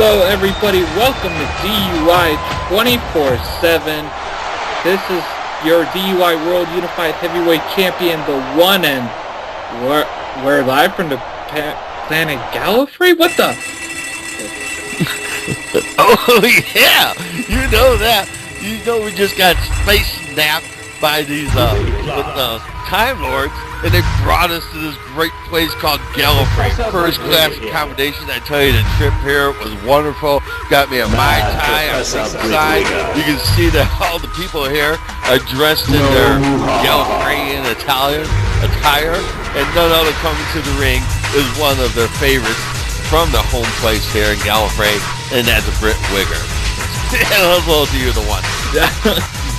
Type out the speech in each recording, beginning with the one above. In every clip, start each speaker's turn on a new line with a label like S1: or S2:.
S1: Hello everybody, welcome to DUI 24/7. This is your DUI World Unified Heavyweight Champion, the one, and we're live from the planet Gallifrey? What the?
S2: Oh yeah, you know that. You know we just got space snapped by these Timelords, and they brought us to this great place called Gallifrey. First class accommodation. I tell you, the trip here was wonderful. Got me a Mai Tai on the side. You can see that all the people here are dressed in their Gallifreyan Italian attire, and none other coming to the ring is one of their favorites from the home place here in Gallifrey, and that's Britwigger. Hello to you, the one.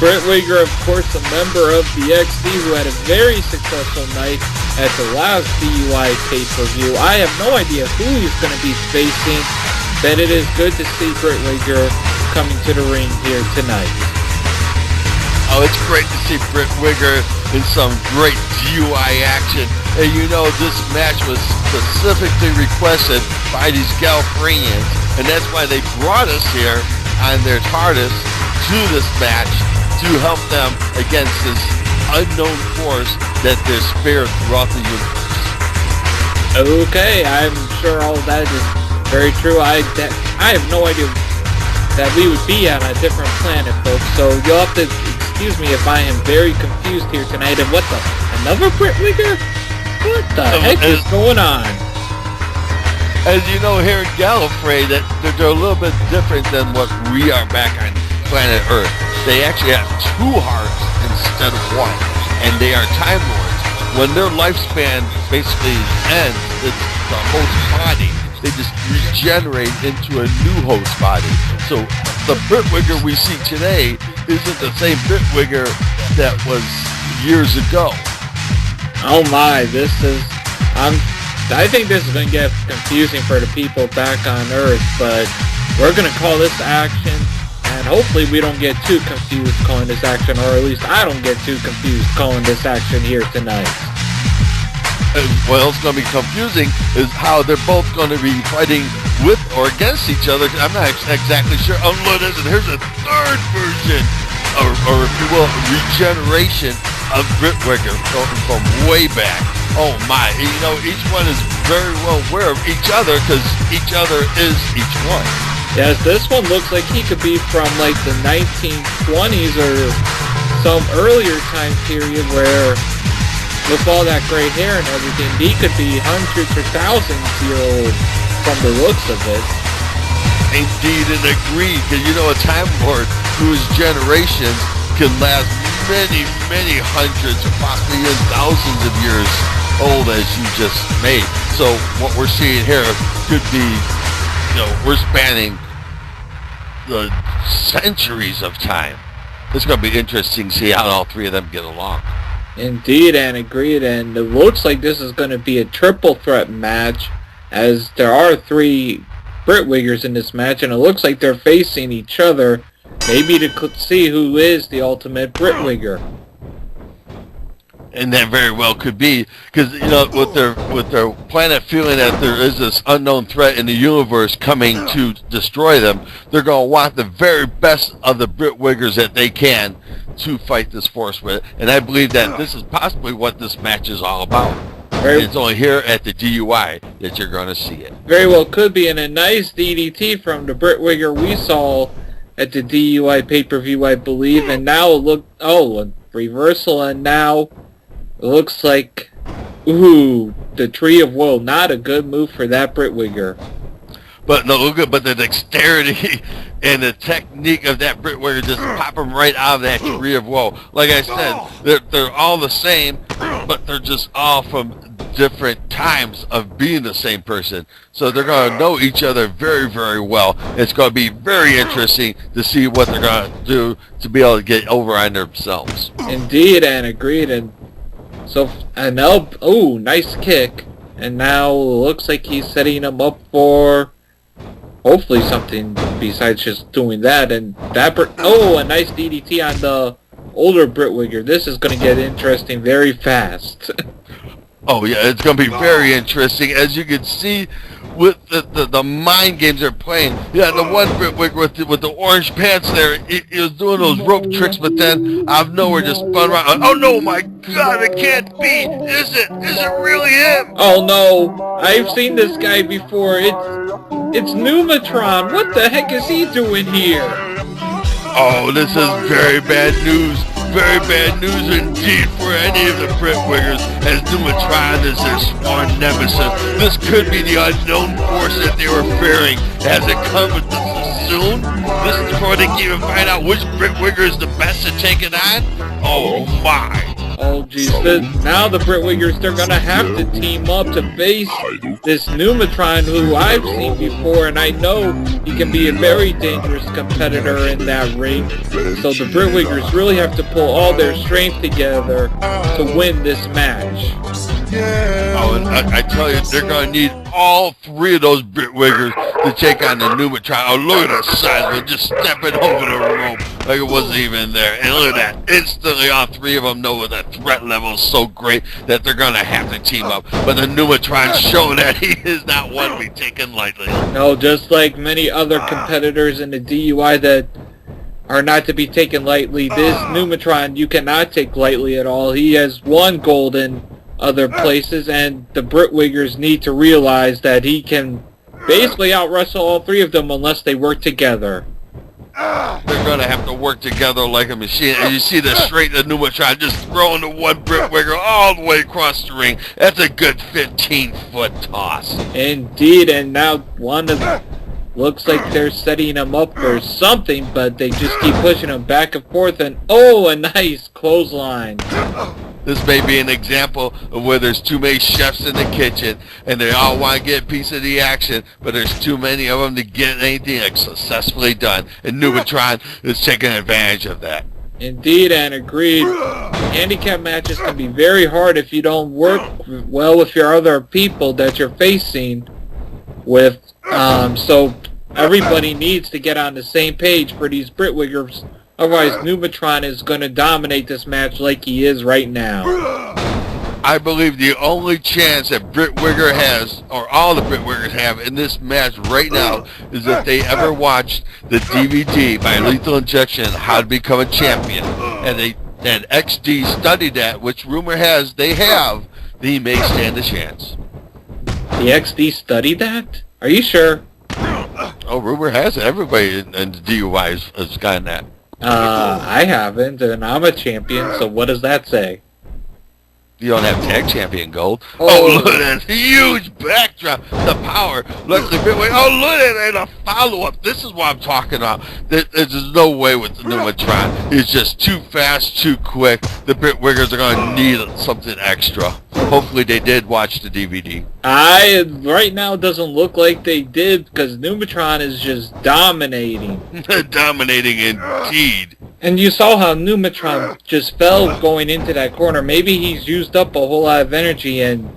S1: Britwigger, of course, a member of the XD who had a very successful night at the last DUI pay-per-view. I have no idea who he's going to be facing, but it is good to see Britwigger coming to the ring here tonight.
S2: Oh, it's great to see Britwigger in some great DUI action. And you know, this match was specifically requested by these Gallifreyans, and that's why they brought us here on their TARDIS to this match to help them against this unknown force that they're spared throughout the universe.
S1: Okay, I'm sure all of that is very true. I have no idea that we would be on a different planet, folks, so you'll have to excuse me if I am very confused here tonight. And what the? Another Britwigger? What the heck is going on?
S2: As you know, here in Gallifrey, that they're a little bit different than what we are back on planet Earth. They actually have two hearts instead of one, and they are Time Lords. When their lifespan basically ends, it's the host body. They just regenerate into a new host body. So the Britwigger we see today isn't the same Britwigger that was years ago.
S1: Oh my, I think this is going to get confusing for the people back on Earth, but we're going to call this action, and hopefully we don't get too confused calling this action, or at least I don't get too confused calling this action here tonight.
S2: Well, it's going to be confusing is how they're both going to be fighting with or against each other. I'm not exactly sure. Oh, look, here's a third version, or if you will, regeneration of Britwigger from way back. Oh my, you know, each one is very well aware of each other because each other is each one.
S1: Yes, this one looks like he could be from like the 1920s or some earlier time period where, with all that gray hair and everything, he could be hundreds or thousands year old from the looks of it.
S2: Indeed, and agreed, because you know a Time Lord whose generations can last many, many hundreds, possibly even thousands of years old, as you just made. So what we're seeing here could be, you know, we're spanning the centuries of time. It's going to be interesting to see how all three of them get along.
S1: Indeed, and agreed, and it looks like this is going to be a triple threat match, as there are three Britwiggers in this match, and it looks like they're facing each other, maybe to see who is the ultimate Britwigger.
S2: And that very well could be, because you know, with their planet feeling that there is this unknown threat in the universe coming to destroy them, they're going to want the very best of the Britwiggers that they can to fight this force with. And I believe that this is possibly what this match is all about. And it's only here at the DUI that you're going to see it.
S1: Very well could be, and a nice DDT from the Britwigger we saw at the DUI pay-per-view, I believe. And now a reversal, and now it looks like, ooh, the Tree of Woe. Not a good move for that Britwigger.
S2: But no, but the dexterity and the technique of that Britwigger just pop them right out of that Tree of Woe. Like I said, they're all the same, but they're just all from different times of being the same person. So they're going to know each other very, very well. It's going to be very interesting to see what they're going to do to be able to get over on themselves.
S1: Indeed, and agreed. And now, ooh, nice kick. And now looks like he's setting him up for hopefully something besides just doing that. And that, a nice DDT on the older Britwigger. This is going to get interesting very fast.
S2: Oh yeah, it's going to be very interesting. As you can see, with the mind games they're playing. Yeah, the one Britwigger with the orange pants there, he was doing those rope tricks, but then out of nowhere just spun around. Oh no, my God, it can't be! Is it really him?
S1: Oh no, I've seen this guy before. It's Numatron. What the heck is he doing here?
S2: Oh, this is very bad news. Very bad news indeed for any of the Britwiggers, as Numatron is their sworn nemesis. This could be the unknown force that they were fearing. Has it come soon? This is before they can even find out which Britwigger is the best at taking on? Oh my!
S1: Oh geez, now the Britwiggers, they're gonna have to team up to face this Numatron who I've seen before, and I know he can be a very dangerous competitor in that ring. So the Britwiggers really have to pull all their strength together to win this match.
S2: Oh, and I tell you, they're gonna need all three of those Britwiggers to take on the Numatron. Oh, look at the size of it, just stepping over the rope like it wasn't even there. And look at that, instantly all three of them know that threat level is so great that they're gonna have to team up. But the Numatron's shown that he is not one to be taken lightly.
S1: No, just like many other competitors in the DUI that are not to be taken lightly, this Numatron you cannot take lightly at all. He has won gold in other places, and the Britwiggers need to realize that he can basically out-wrestle all three of them unless they work together.
S2: They're going to have to work together like a machine. And you see the straight the Numatron just throwing the one Britwigger all the way across the ring. That's a good 15-foot toss.
S1: Indeed, and now one of them looks like they're setting him up for something, but they just keep pushing him back and forth, and oh, a nice clothesline.
S2: This may be an example of where there's too many chefs in the kitchen and they all want to get a piece of the action, but there's too many of them to get anything successfully done. And Numatron is taking advantage of that.
S1: Indeed, and agreed. Handicap matches can be very hard if you don't work well with your other people that you're facing with. So everybody needs to get on the same page for these Britwiggers. Otherwise, Numatron is going to dominate this match like he is right now.
S2: I believe the only chance that Britwigger has, or all the Britwiggers have in this match right now, is if they ever watched the DVD by Lethal Injection, How to Become a Champion, and XD studied that, which rumor has they have, he may stand a chance.
S1: The XD studied that? Are you sure?
S2: Oh, rumor has it. Everybody in the DUI has gotten that.
S1: I haven't, and I'm a champion, so what does that say?
S2: You don't have tag champion gold.
S1: Oh,
S2: look at that huge backdrop. The power. Look at the Britwigger. Oh, look at it. And a follow-up. This is what I'm talking about. There's no way with the Numatron. It's just too fast, too quick. The Britwiggers are going to need something extra. Hopefully they did watch the DVD.
S1: Right now it doesn't look like they did, because Numatron is just dominating.
S2: Dominating indeed.
S1: And you saw how Numatron just fell going into that corner. Maybe he's used up a whole lot of energy and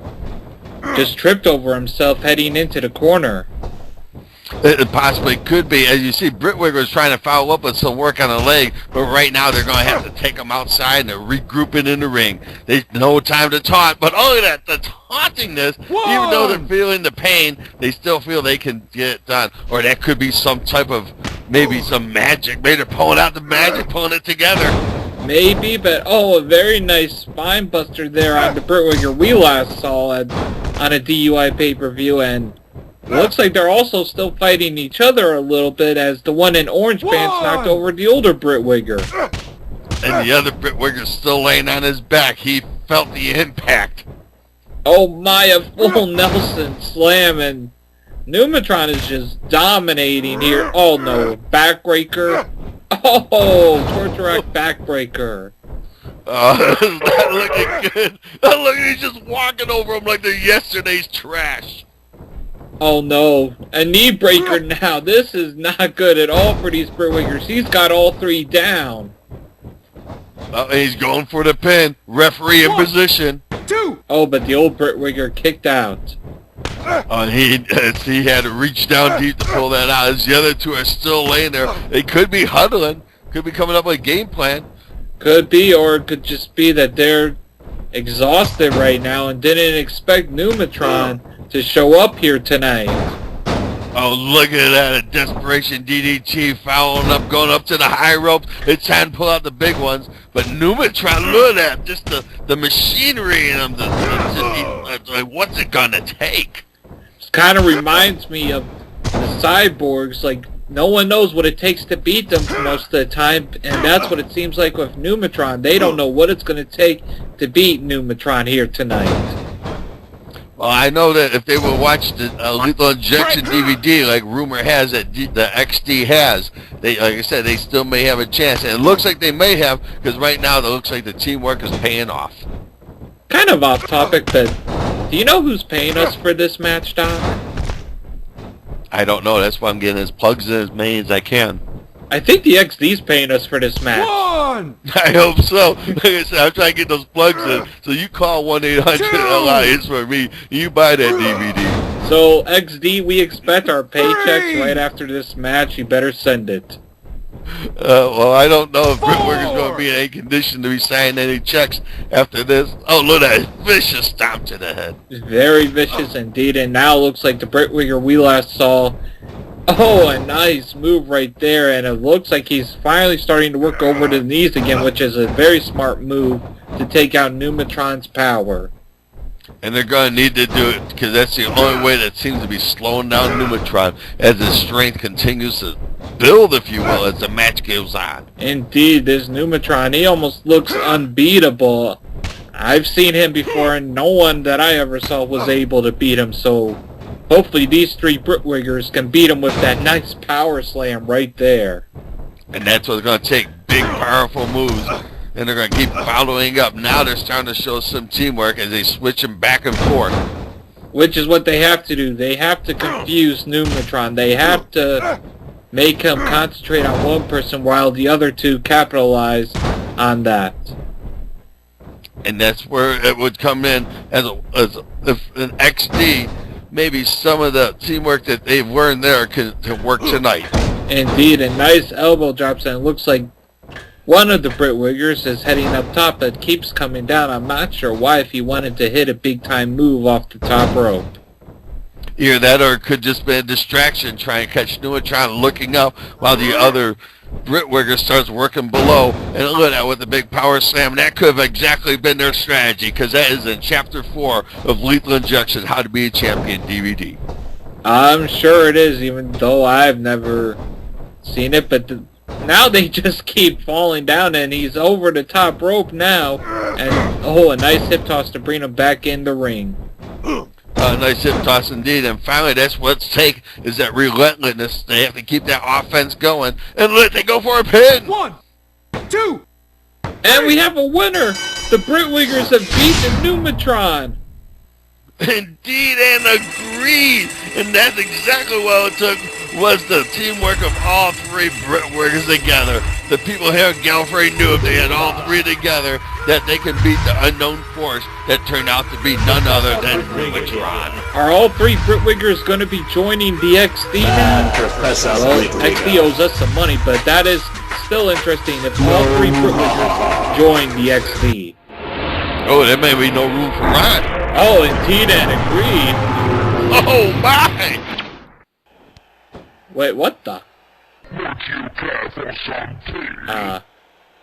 S1: just tripped over himself heading into the corner.
S2: It possibly could be. As you see, Britwigger is trying to follow up with some work on the leg, but right now they're going to have to take him outside and they're regrouping in the ring. There's no time to taunt, but only that, the tauntingness, even though they're feeling the pain, they still feel they can get it done. Or that could be some type of, maybe some magic. Maybe they're pulling out the magic, pulling it together.
S1: Maybe, but oh, a very nice spine buster there on the Britwigger we last saw on a DUI pay-per-view, and looks like they're also still fighting each other a little bit, as the one in orange pants knocked over the older Britwigger.
S2: And the other Britwigger's still laying on his back. He felt the impact.
S1: Oh my, a full Nelson slam, and Numatron is just dominating here. Oh no, backbreaker. Oh, torture rack backbreaker.
S2: That's not looking good. Look, he's just walking over him like they're yesterday's trash.
S1: Oh no, a knee breaker now. This is not good at all for these Britwiggers. He's got all three down.
S2: He's going for the pin. Referee in position.
S1: Oh, but the old Britwigger kicked out.
S2: He had to reach down deep to pull that out. As the other two are still laying there. They could be huddling. Could be coming up with a game plan.
S1: Could be, or it could just be that they're exhausted right now and didn't expect Numatron to show up here tonight.
S2: Oh, look at that. A desperation DDT following up, going up to the high ropes. It's time to pull out the big ones. But Numatron, look at that. Just the machinery in them. What's it going to take?
S1: It kind of reminds me of the cyborgs. Like, no one knows what it takes to beat them for most of the time. And that's what it seems like with Numatron. They don't know what it's going to take to beat Numatron here tonight.
S2: Well, I know that if they will watch the Lethal Injection DVD, like rumor has that the XD has, they, like I said, they still may have a chance. And it looks like they may have, because right now it looks like the teamwork is paying off.
S1: Kind of off topic, but do you know who's paying us for this match, Doc?
S2: I don't know. That's why I'm getting as plugs in as many as I can.
S1: I think the XD's paying us for this match.
S2: I hope so. Like I said, I'm trying to get those plugs in. So you call 1-800-LIS for me. You buy that DVD.
S1: So, XD, we expect our paychecks right after this match. You better send it.
S2: Well, I don't know if Britwigger's going to be in any condition to be signing any checks after this. Oh, look at that vicious stomp to the head.
S1: Very vicious indeed. And now it looks like the Britwigger we last saw. Oh, a nice move right there, and it looks like he's finally starting to work over to the knees again, which is a very smart move to take out Numatron's power.
S2: And they're going to need to do it, because that's the only way that seems to be slowing down Numatron as his strength continues to build, if you will, as the match goes on.
S1: Indeed, this Numatron, he almost looks unbeatable. I've seen him before, and no one that I ever saw was able to beat him, so hopefully these three Britwiggers can beat him with that nice power slam right there.
S2: And that's what's going to take, big, powerful moves. And they're going to keep following up. Now they're starting to show some teamwork as they switch them back and forth.
S1: Which is what they have to do. They have to confuse Numatron. They have to make him concentrate on one person while the other two capitalize on that.
S2: And that's where it would come in as if an XD, maybe some of the teamwork that they've learned there can work tonight.
S1: Indeed, and nice elbow drops, and it looks like one of the Britwiggers is heading up top but keeps coming down. I'm not sure why, if he wanted to hit a big-time move off the top rope.
S2: Either that, or it could just be a distraction trying to catch Numatron looking up while the other Britwigger starts working below. And look at that with the big power slam. That could have exactly been their strategy, because that is in Chapter 4 of Lethal Injection, How to Be a Champion DVD. I'm
S1: sure it is, even though I've never seen it, but now they just keep falling down, and he's over the top rope now. And, oh, a nice hip toss to bring him back in the ring.
S2: Nice hip toss indeed. And finally, that's what's take, is that relentlessness. They have to keep that offense going. And look, they go for a pin.
S3: 1, 2.
S1: And we have a winner. The Britwiggers have beaten Numatron.
S2: Indeed, and agreed. And that's exactly what it took, was the teamwork of all three Britwiggers together. The people here in Gallifrey knew if they had all three together that they could beat the unknown force that turned out to be none other than Numatron.
S1: Are all three Britwiggers going to be joining the XD now?
S4: Mad Professor
S1: Well,
S4: Britwigger.
S1: XD owes us some money, but that is still interesting if all three Britwiggers join the XD.
S2: Oh, there may be no room for Ron.
S1: Oh, indeed, and agreed.
S2: Oh, my!
S1: Wait, what the?
S4: Would you care for some tea?